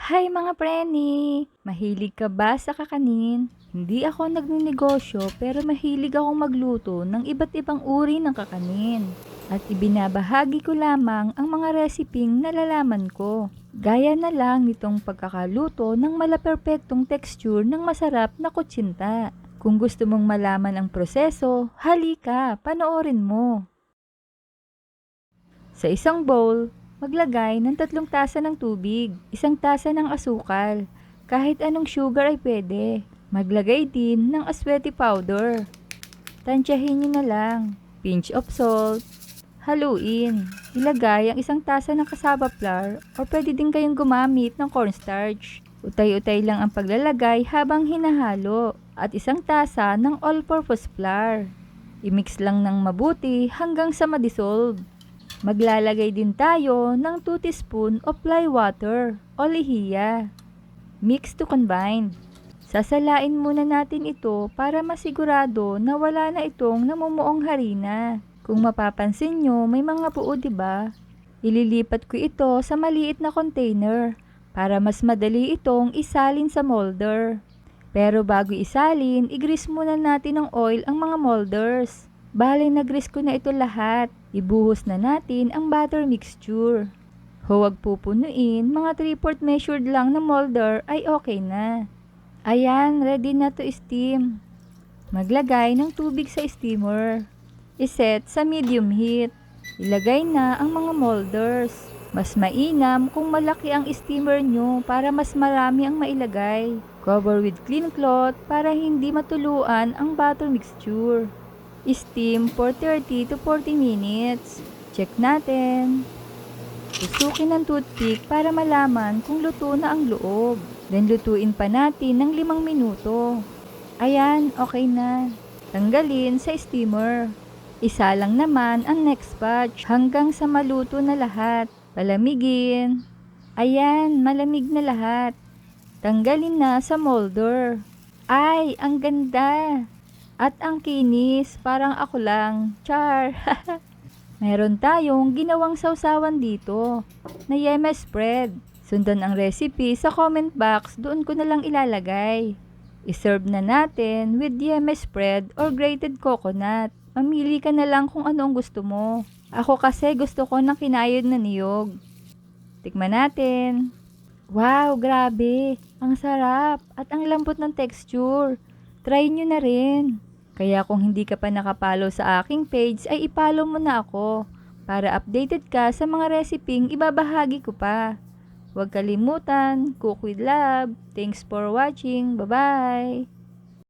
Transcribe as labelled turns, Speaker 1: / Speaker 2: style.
Speaker 1: Hi mga preni! Mahilig ka ba sa kakanin? Hindi ako nagnenegosyo pero mahilig akong magluto ng iba't ibang uri ng kakanin. At ibinabahagi ko lamang ang mga reseping nalalaman ko. Gaya na lang nitong pagkakaluto ng malaperpektong texture ng masarap na kutsinta. Kung gusto mong malaman ang proseso, halika, panoorin mo. Sa isang bowl, maglagay ng 3 tasa ng tubig, 1 tasa ng asukal, kahit anong sugar ay pwede. Maglagay din ng aswete powder. Tansyahin nyo na lang. Pinch of salt. Haluin. Ilagay ang 1 tasa ng cassava flour o pwede din kayong gumamit ng cornstarch. Utay-utay lang ang paglalagay habang hinahalo at 1 tasa ng all-purpose flour. I-mix lang ng mabuti hanggang sa ma-dissolve. Maglalagay din tayo ng 2 teaspoon of fly water o lihiya. Mix to combine. Sasalain muna natin ito para masigurado na wala na itong namumuong harina. Kung mapapansin nyo, may mga buo, diba? Ililipat ko ito sa maliit na container para mas madali itong isalin sa molder. Pero bago isalin, i-grease muna natin ng oil ang mga molders. Bale, nag-grease ko na ito lahat. Ibuhos na natin ang batter mixture. Huwag pupunuin, mga 3/4 measured lang na molder ay okay na. Ayan, ready na to steam. Maglagay ng tubig sa steamer. Iset sa medium heat. Ilagay na ang mga molders. Mas mainam kung malaki ang steamer nyo para mas marami ang mailagay. Cover with clean cloth para hindi matuluan ang batter mixture. Steam for 30 to 40 minutes. Check natin. Tusukin ng toothpick para malaman kung luto na ang loob. Then lutuin pa natin ng 5 minuto. Ayan, okay na. Tanggalin sa steamer. Isa lang naman ang next batch hanggang sa maluto na lahat. Palamigin. Ayan, malamig na lahat. Tanggalin na sa molder. Ay, ang ganda! At ang kinis, parang ako lang. Char! Meron tayong ginawang sausawan dito na yema spread. Sundan ang recipe sa comment box, doon ko na lang ilalagay. I-serve na natin with yema spread or grated coconut. Mamili ka na lang kung ano ang gusto mo. Ako kasi gusto ko ng kinayod na niyog. Tikman natin. Wow, grabe! Ang sarap at ang lambot ng texture. Try nyo na rin. Kaya kung hindi ka pa nakapollow sa aking page ay ipollow mo na ako para updated ka sa mga reseping ibabahagi ko pa. Huwag kalimutan, cook with love. Thanks for watching. Bye-bye!